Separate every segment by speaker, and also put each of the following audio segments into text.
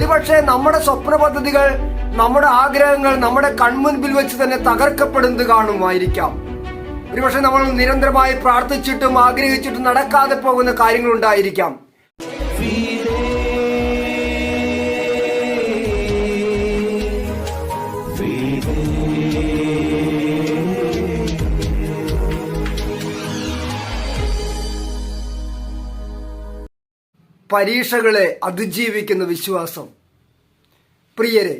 Speaker 1: ഒരുപക്ഷെ നമ്മുടെ സ്വപ്ന പദ്ധതികൾ, നമ്മുടെ ആഗ്രഹങ്ങൾ നമ്മുടെ കൺമുൻപിൽ വെച്ച് തന്നെ തകർക്കപ്പെടുന്നത് കാണുമായിരിക്കാം. ഒരുപക്ഷെ നമ്മൾ നിരന്തരമായി പ്രാർത്ഥിച്ചിട്ടും ആഗ്രഹിച്ചിട്ടും നടക്കാതെ പോകുന്ന കാര്യങ്ങൾ ഉണ്ടായിരിക്കാം. പരീക്ഷകളെ അതിജീവിക്കുന്ന വിശ്വാസം. പ്രിയരെ,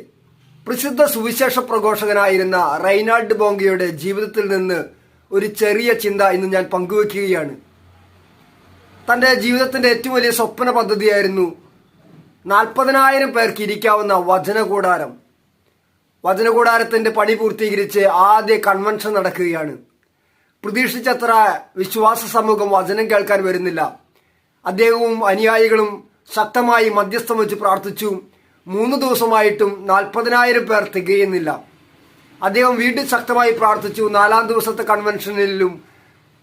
Speaker 1: പ്രസിദ്ധ സുവിശേഷ പ്രഘോഷകനായിരുന്ന റൈനാൾഡ് ബോങ്കയുടെ ജീവിതത്തിൽ നിന്ന് ഒരു ചെറിയ ചിന്ത ഇന്ന് ഞാൻ പങ്കുവെക്കുകയാണ്. തൻ്റെ ജീവിതത്തിൻ്റെ ഏറ്റവും വലിയ സ്വപ്ന പദ്ധതിയായിരുന്നു 40,000 പേർക്ക് ഇരിക്കാവുന്ന വചനകൂടാരം. വചനകൂടാരത്തിൻ്റെ പണി പൂർത്തീകരിച്ച് ആദ്യ കൺവെൻഷൻ നടക്കുകയാണ്. പ്രതീക്ഷിച്ചത്ര വിശ്വാസ സമൂഹം വചനം കേൾക്കാൻ വരുന്നില്ല. അദ്ദേഹവും അനുയായികളും ശക്തമായി മധ്യസ്ഥം വെച്ച് പ്രാർത്ഥിച്ചു. 3 ദിവസമായിട്ടും 40,000 പേർ തികയുന്നില്ല. അദ്ദേഹം വീണ്ടും ശക്തമായി പ്രാർത്ഥിച്ചു. 4-ാം ദിവസത്തെ കൺവെൻഷനിലും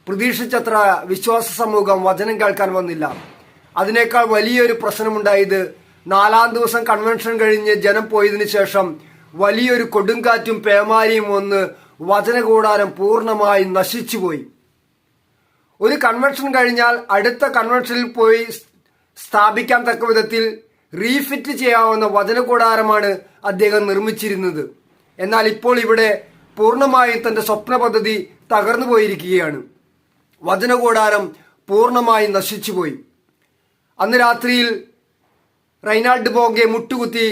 Speaker 1: പ്രതീക്ഷിച്ചത്ര വിശ്വാസ സമൂഹം വചനം കേൾക്കാൻ വന്നില്ല. അതിനേക്കാൾ വലിയൊരു പ്രശ്നമുണ്ടായത് 4-ാം ദിവസം കൺവെൻഷൻ കഴിഞ്ഞ് ജനം പോയതിനു ശേഷം വലിയൊരു കൊടുങ്കാറ്റും പേമാരിയും വന്ന് വചനകൂടാരം പൂർണ്ണമായി നശിച്ചുപോയി. ഒരു കൺവെൻഷൻ കഴിഞ്ഞാൽ അടുത്ത കൺവെൻഷനിൽ പോയി സ്ഥാപിക്കാൻ തക്ക വിധത്തിൽ റീഫിറ്റ് ചെയ്യാവുന്ന വചനകൂടാരമാണ് അദ്ദേഹം നിർമ്മിച്ചിരുന്നത്. എന്നാൽ ഇപ്പോൾ ഇവിടെ പൂർണ്ണമായും തന്റെ സ്വപ്ന പദ്ധതി തകർന്നു പോയിരിക്കുകയാണ്. വചനകൂടാരം പൂർണ്ണമായി നശിച്ചുപോയി. അന്ന് രാത്രിയിൽ റൈനാൾഡ് ബോങ്കെ മുട്ടുകുത്തി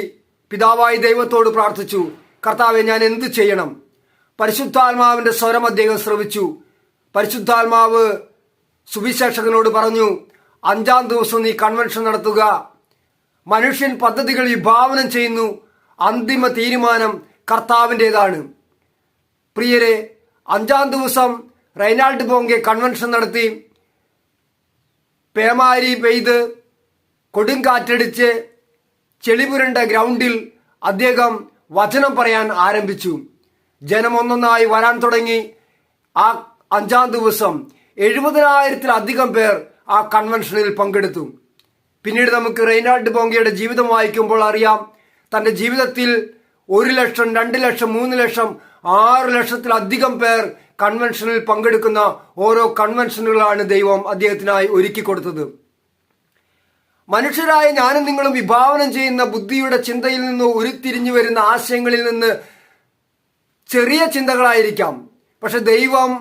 Speaker 1: പിതാവായി ദൈവത്തോട് പ്രാർത്ഥിച്ചു, കർത്താവെ, ഞാൻ എന്ത് ചെയ്യണം? പരിശുദ്ധാത്മാവിന്റെ സ്വരം അദ്ദേഹം ശ്രവിച്ചു. പരിശുദ്ധാത്മാവ് സുവിശേഷകനോട് പറഞ്ഞു, 5-ാം ദിവസം നീ കൺവെൻഷൻ നടത്തുക. മനുഷ്യൻ പദ്ധതികൾ വിഭാവനം ചെയ്യുന്നു, അന്തിമ തീരുമാനം കർത്താവിൻ്റെതാണ്. പ്രിയരെ, 5-ാം ദിവസം റൈനാൾഡ് ബോങ്കെ കൺവെൻഷൻ നടത്തി. പേമാരി പെയ്ത് കൊടുങ്കാറ്റടിച്ച് ചെളിപുരണ്ട ഗ്രൗണ്ടിൽ അദ്ദേഹം വചനം പറയാൻ ആരംഭിച്ചു. ജനം ഒന്നൊന്നായി വരാൻ തുടങ്ങി. ആ 5-ാം ദിവസം 70,000-ത്തിലധികം പേർ ആ കൺവെൻഷനിൽ പങ്കെടുത്തു. പിന്നീട് നമുക്ക് റൈനാൾഡ് ബോങ്കയുടെ ജീവിതം വായിക്കുമ്പോൾ അറിയാം, തന്റെ ജീവിതത്തിൽ 1 ലക്ഷം, 2 ലക്ഷം, 3 ലക്ഷം, 6 ലക്ഷത്തിലധികം പേർ കൺവെൻഷനിൽ പങ്കെടുക്കുന്ന ഓരോ കൺവെൻഷനുകളാണ് ദൈവം അദ്ദേഹത്തിനായി ഒരുക്കി കൊടുത്തത്. മനുഷ്യരായ ഞാനും നിങ്ങളും വിഭാവനം ചെയ്യുന്ന ബുദ്ധിയുടെ ചിന്തയിൽ നിന്ന് ഉരുത്തിരിഞ്ഞു വരുന്ന ആശയങ്ങളിൽ നിന്ന് ചെറിയ ചിന്തകളായിരിക്കാം. പക്ഷെ ദൈവം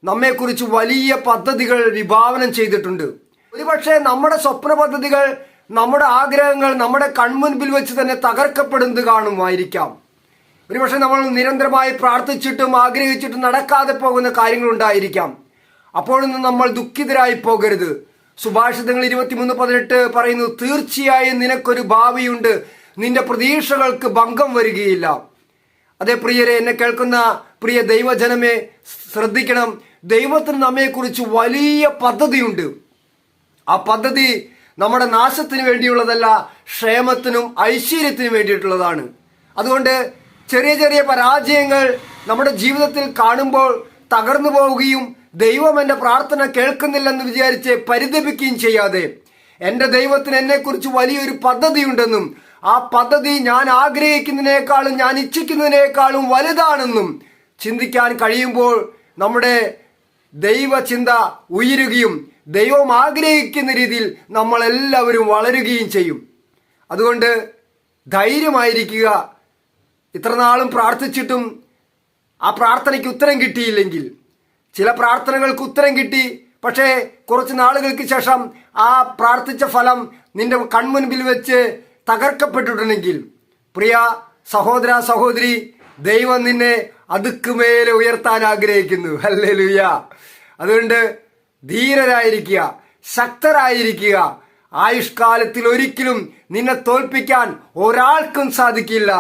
Speaker 1: നമ്മെക്കുറിച്ച് വലിയ പദ്ധതികൾ വിഭാവനം ചെയ്തിട്ടുണ്ട്. ഒരുപക്ഷെ നമ്മുടെ സ്വപ്ന പദ്ധതികൾ, നമ്മുടെ ആഗ്രഹങ്ങൾ നമ്മുടെ കൺമുൻപിൽ വെച്ച് തന്നെ തകർക്കപ്പെടുന്നത് കാണുമായിരിക്കാം. ഒരുപക്ഷെ നമ്മൾ നിരന്തരമായി പ്രാർത്ഥിച്ചിട്ടും ആഗ്രഹിച്ചിട്ടും നടക്കാതെ പോകുന്ന കാര്യങ്ങൾ ഉണ്ടായിരിക്കാം. അപ്പോഴൊന്നും നമ്മൾ ദുഃഖിതരായി പോകരുത്. സുഭാഷിതങ്ങൾ 23:18 പറയുന്നു, തീർച്ചയായും നിനക്കൊരു ഭാവിയുണ്ട്, നിന്റെ പ്രതീക്ഷകൾക്ക് ഭംഗം വരികയില്ല. അതേ പ്രിയരെ, എന്നെ കേൾക്കുന്ന പ്രിയ ദൈവജനമേ, ശ്രദ്ധിക്കണം. ദൈവത്തിന് നമ്മെക്കുറിച്ച് വലിയ പദ്ധതിയുണ്ട്. ആ പദ്ധതി നമ്മുടെ നാശത്തിന് വേണ്ടിയുള്ളതല്ല, ക്ഷേമത്തിനും ഐശ്വര്യത്തിനും വേണ്ടിയിട്ടുള്ളതാണ്. അതുകൊണ്ട് ചെറിയ ചെറിയ പരാജയങ്ങൾ നമ്മുടെ ജീവിതത്തിൽ കാണുമ്പോൾ തകർന്നു പോവുകയും ദൈവം എൻ്റെ പ്രാർത്ഥന കേൾക്കുന്നില്ലെന്ന് വിചാരിച്ച് പരിതപിക്കുകയും ചെയ്യാതെ, എൻ്റെ ദൈവത്തിന് എന്നെക്കുറിച്ച് വലിയൊരു പദ്ധതിയുണ്ടെന്നും ആ പദ്ധതി ഞാൻ ആഗ്രഹിക്കുന്നതിനേക്കാളും ഞാൻ ഇച്ഛിക്കുന്നതിനേക്കാളും വലുതാണെന്നും ചിന്തിക്കാൻ കഴിയുമ്പോൾ നമ്മുടെ ദൈവചിന്ത ഉയരുകയും ദൈവം ആഗ്രഹിക്കുന്ന രീതിയിൽ നമ്മളെല്ലാവരും വളരുകയും ചെയ്യും. അതുകൊണ്ട് ധൈര്യമായിരിക്കുക. ഇത്രനാളും പ്രാർത്ഥിച്ചിട്ടും ആ പ്രാർത്ഥനയ്ക്ക് ഉത്തരം കിട്ടിയില്ലെങ്കിൽ, ചില പ്രാർത്ഥനകൾക്ക് ഉത്തരം കിട്ടി, പക്ഷേ കുറച്ച് നാളുകൾക്ക് ശേഷം ആ പ്രാർത്ഥിച്ച ഫലം നിന്റെ കൺമുൻപിൽ വെച്ച് തകർക്കപ്പെട്ടിട്ടുണ്ടെങ്കിൽ, പ്രിയ സഹോദര സഹോദരി, ദൈവം നിന്നെ അതുക്കുമേലെ ഉയർത്താൻ ആഗ്രഹിക്കുന്നു. ഹല്ലേലൂയ. അതുകൊണ്ട് ധീരരായിരിക്കുക, ശക്തരായിരിക്കുക. ആയുഷ്കാലത്തിൽ ഒരിക്കലും നിന്നെ തോൽപ്പിക്കാൻ ഒരാൾക്കും സാധിക്കില്ല.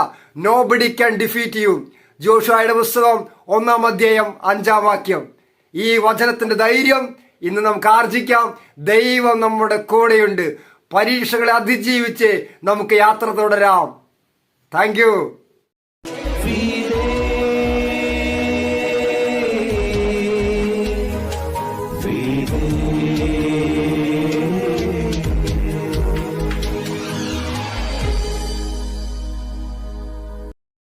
Speaker 1: Nobody can defeat you. ജോഷുവയുടെ പുസ്തകം 1-ാം അധ്യായം 5-ാം വാക്യം. ഈ വചനത്തിന്റെ ധൈര്യം ഇന്ന് നമുക്ക് ആർജിക്കാം. ദൈവം നമ്മുടെ കൂടെയുണ്ട്. പരീക്ഷകളെ അതിജീവിച്ച് നമുക്ക് യാത്ര തുടരാം. Thank you.